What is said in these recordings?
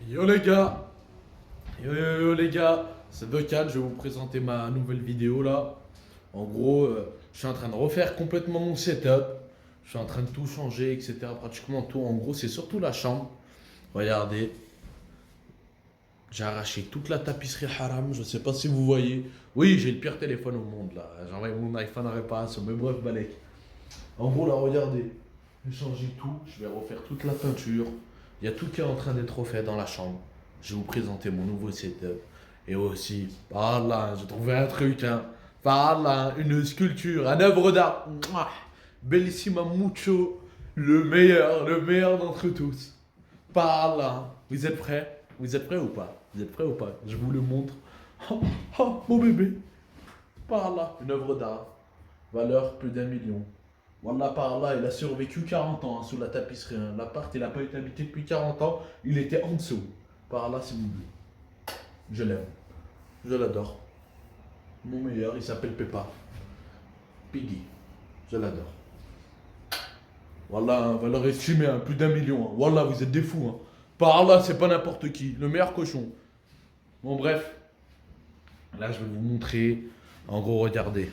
Yo les gars, yo les gars, c'est Dokan, je vais vous présenter ma nouvelle vidéo là. En gros, je suis en train de refaire complètement mon setup. Je suis en train de tout changer, etc. Pratiquement tout. En gros, c'est surtout la chambre. Regardez, j'ai arraché toute la tapisserie haram. Je sais pas si vous voyez. Oui, j'ai le pire téléphone au monde là. J'ai envoyé mon iPhone à réparation. Mais bref, balèque. En gros, là, regardez. J'ai changé tout. Je vais refaire toute la peinture. Il y a tout qui est en train d'être refait dans la chambre. Je vais vous présenter mon nouveau setup. Et aussi, par là, j'ai trouvé un truc, hein. Par là, une sculpture, un œuvre d'art. Mouah. Bellissima mucho. Le meilleur d'entre tous. Par là. Vous êtes prêts? Vous êtes prêts ou pas? Vous êtes prêts ou pas? Je vous le montre. Oh, oh, mon bébé. Par là, une œuvre d'art. Valeur plus d'1 million. Wallah, par là, il a survécu 40 ans hein, sous la tapisserie. Hein. L'appart, il n'a pas été habité depuis 40 ans. Il était en dessous. Par là, s'il vous plaît. Je l'aime. Je l'adore. Mon meilleur, il s'appelle Peppa. Piggy. Je l'adore. Wallah, valeur estimée, hein, plus d'1 million. Hein. Wallah, vous êtes des fous. Hein. Par là, c'est pas n'importe qui. Le meilleur cochon. Bon, bref. Là, je vais vous montrer. En gros, regardez.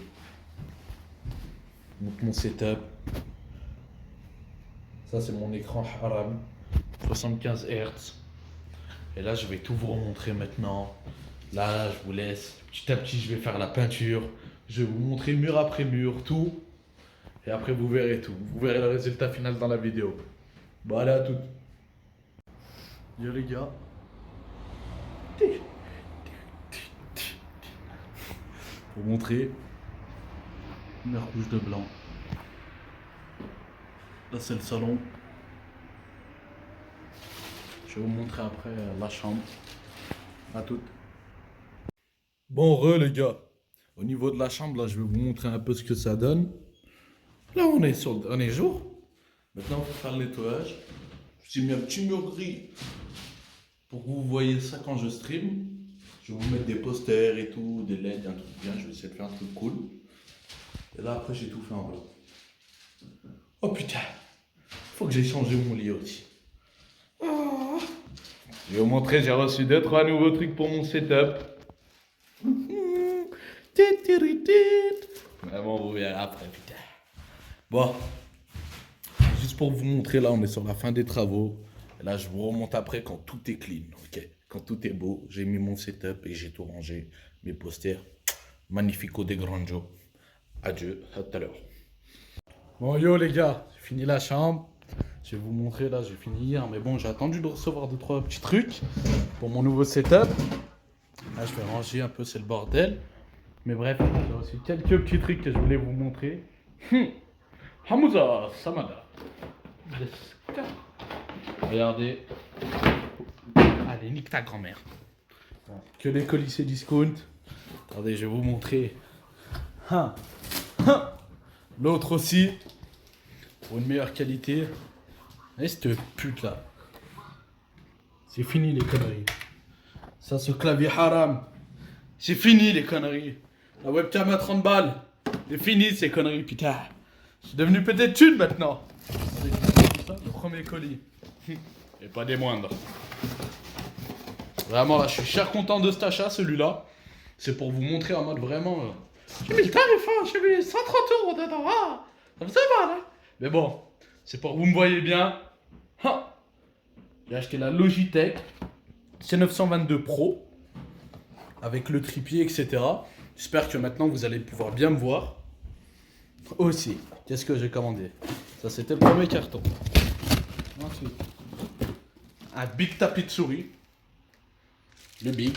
Donc, mon setup. Ça, c'est mon écran haram. 75 Hz. Et là, je vais tout vous remontrer maintenant. Là, je vous laisse. Petit à petit, je vais faire la peinture. Je vais vous montrer mur après mur, tout. Et après, vous verrez tout. Vous verrez le résultat final dans la vidéo. Bon, allez, à toutes. Yo, les gars. Pour montrer. Mur rouge de blanc. Là, c'est le salon. Je vais vous montrer après la chambre. À toutes. Bon, les gars. Au niveau de la chambre, là, je vais vous montrer un peu ce que ça donne. Là, on est sur le dernier jour. Maintenant, il faut faire le nettoyage. J'ai mis un petit mur gris pour que vous voyez ça quand je stream. Je vais vous mettre des posters et tout, des LED, un truc bien. Je vais essayer de faire un truc cool. Et là, après, j'ai tout fait en blanc. Oh putain, faut que j'ai changé mon lit aussi. Oh. Je vais vous montrer, j'ai reçu 2-3 nouveaux trucs pour mon setup. Vraiment, vous verrez après, putain. Bon, juste pour vous montrer, là, on est sur la fin des travaux. Et là, je vous remonte après quand tout est clean, ok? Quand tout est beau, j'ai mis mon setup et j'ai tout rangé. Mes posters, magnifico de Granjo. Adieu, à tout à l'heure. Bon, yo les gars, j'ai fini la chambre. Je vais vous montrer, là, j'ai fini hier. Mais bon, j'ai attendu de recevoir 2-3 petits trucs pour mon nouveau setup. Là, je vais ranger un peu, c'est le bordel. Mais bref, j'ai aussi quelques petits trucs que je voulais vous montrer. Hamouza, Samada. Regardez. Allez, nique ta grand-mère. Que les colis discount. Attendez, je vais vous montrer. L'autre aussi. Pour une meilleure qualité. Et cette pute là. C'est fini les conneries. Ça, ce clavier haram. C'est fini les conneries. La webcam à 30 balles. C'est fini ces conneries, putain. Je suis devenu peut-être thune maintenant. Le premier colis. Et pas des moindres. Vraiment là, je suis cher content de cet achat, celui-là. C'est pour vous montrer en mode vraiment. J'ai mis le tarif, hein, j'ai mis 130 € dedans. Ah, ça faisait mal, hein. Mais bon, c'est pour que vous me voyez bien. Ah, j'ai acheté la Logitech C922 Pro. Avec le trépied, etc. J'espère que maintenant vous allez pouvoir bien me voir. Aussi, qu'est-ce que j'ai commandé? Ça, c'était le premier carton. Ensuite, un big tapis de souris. Le big.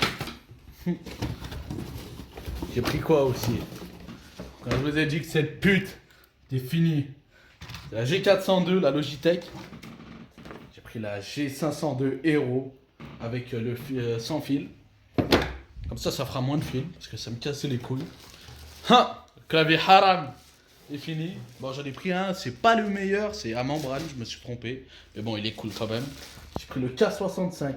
J'ai pris quoi aussi? Quand je vous ai dit que cette pute était finie. C'est la G402, la Logitech. J'ai pris la G502 Hero avec le sans fil. Comme ça fera moins de fil parce que ça me cassait les couilles. Ha! Le clavier haram est fini. Bon, j'en ai pris un, c'est pas le meilleur, c'est à membrane, je me suis trompé. Mais bon, il est cool quand même. J'ai pris le K65.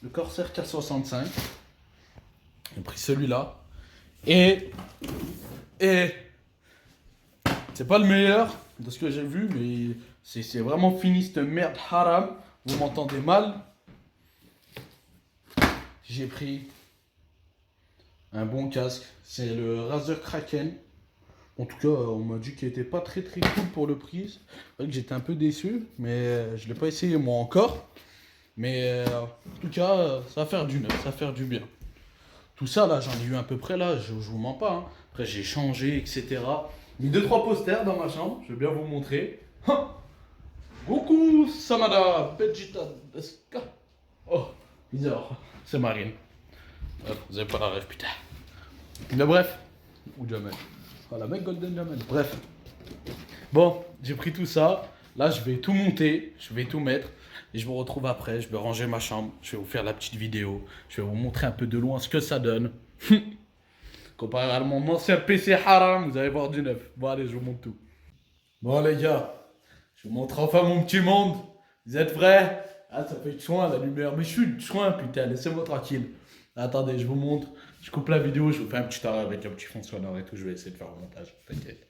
Le Corsair K65. J'ai pris celui-là. Et c'est pas le meilleur de ce que j'ai vu, mais c'est vraiment fini cette merde haram. Vous m'entendez mal. j'ai pris un bon casque. C'est le Razer Kraken. En tout cas, on m'a dit qu'il était pas très très cool pour le prix. C'est vrai que j'étais un peu déçu, mais je l'ai pas essayé moi encore. Mais en tout cas, ça va faire du neuf, ça va faire du bien. Tout ça là, j'en ai eu à peu près là, je vous mens pas, hein. Après j'ai changé, etc. Mis 2-3 posters dans ma chambre, je vais bien vous montrer. Goku Samada Vegeta Deska. Oh, bizarre, c'est Marine. Vous avez pas la rêve, putain. Mais bref, ou Jamel. Ah, la mec Golden Jamel. Bref. Bon, j'ai pris tout ça. Là, je vais tout monter, je vais tout mettre. Et je vous retrouve après. Je vais ranger ma chambre. Je vais vous faire la petite vidéo. Je vais vous montrer un peu de loin ce que ça donne. Comparé à mon ancien PC haram, vous allez voir du neuf. Bon, allez, je vous montre tout. Bon, les gars, je vous montre enfin mon petit monde. Vous êtes prêts? Ah, ça fait de soin la lumière. Mais je suis de soin, putain, laissez-moi tranquille. Attendez, je vous montre. Je coupe la vidéo, je vous fais un petit arrêt avec un petit fond sonore et tout. Je vais essayer de faire un montage, t'inquiète.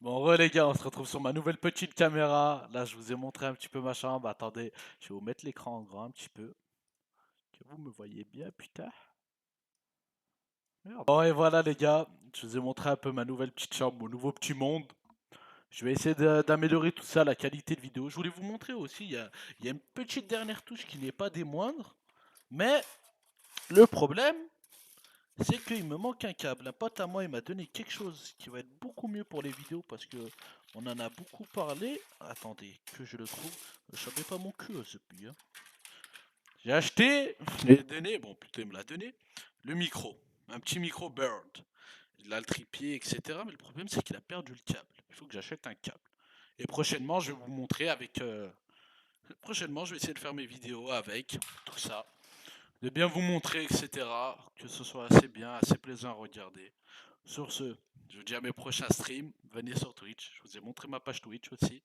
Bon, les gars, on se retrouve sur ma nouvelle petite caméra. Là, je vous ai montré un petit peu ma chambre. Attendez, je vais vous mettre l'écran en grand un petit peu. Que vous me voyez bien, putain. Merde. Bon, et voilà, les gars, je vous ai montré un peu ma nouvelle petite chambre, mon nouveau petit monde. Je vais essayer d'améliorer tout ça, la qualité de vidéo. Je voulais vous montrer aussi, il y a une petite dernière touche qui n'est pas des moindres. Mais le problème, c'est qu'il me manque un câble. Un pote à moi, il m'a donné quelque chose qui va être beaucoup mieux pour les vidéos parce que on en a beaucoup parlé. Attendez, que je le trouve. Je savais pas mon cul, ce puits. Hein. J'ai acheté, je l'ai donné, bon putain, il me l'a donné, le micro. Un petit micro Bird. Il a le trépied, etc. Mais le problème, c'est qu'il a perdu le câble. Il faut que j'achète un câble. Et prochainement, je vais vous montrer avec. Prochainement, je vais essayer de faire mes vidéos avec tout ça. De bien vous montrer, etc. Que ce soit assez bien, assez plaisant à regarder. Sur ce, je vous dis à mes prochains streams. Venez sur Twitch. Je vous ai montré ma page Twitch aussi.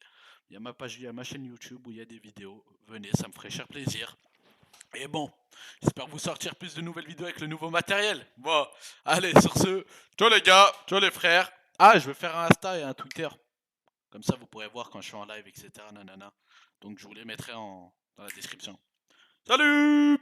Il y a ma page, il y a ma chaîne YouTube où il y a des vidéos. Venez, ça me ferait cher plaisir. Et bon, j'espère vous sortir plus de nouvelles vidéos avec le nouveau matériel. Bon, allez, sur ce, ciao les gars, ciao les frères. Ah, je vais faire un Insta et un Twitter. Comme ça, vous pourrez voir quand je suis en live, etc. Nanana. Donc, je vous les mettrai dans la description. Salut!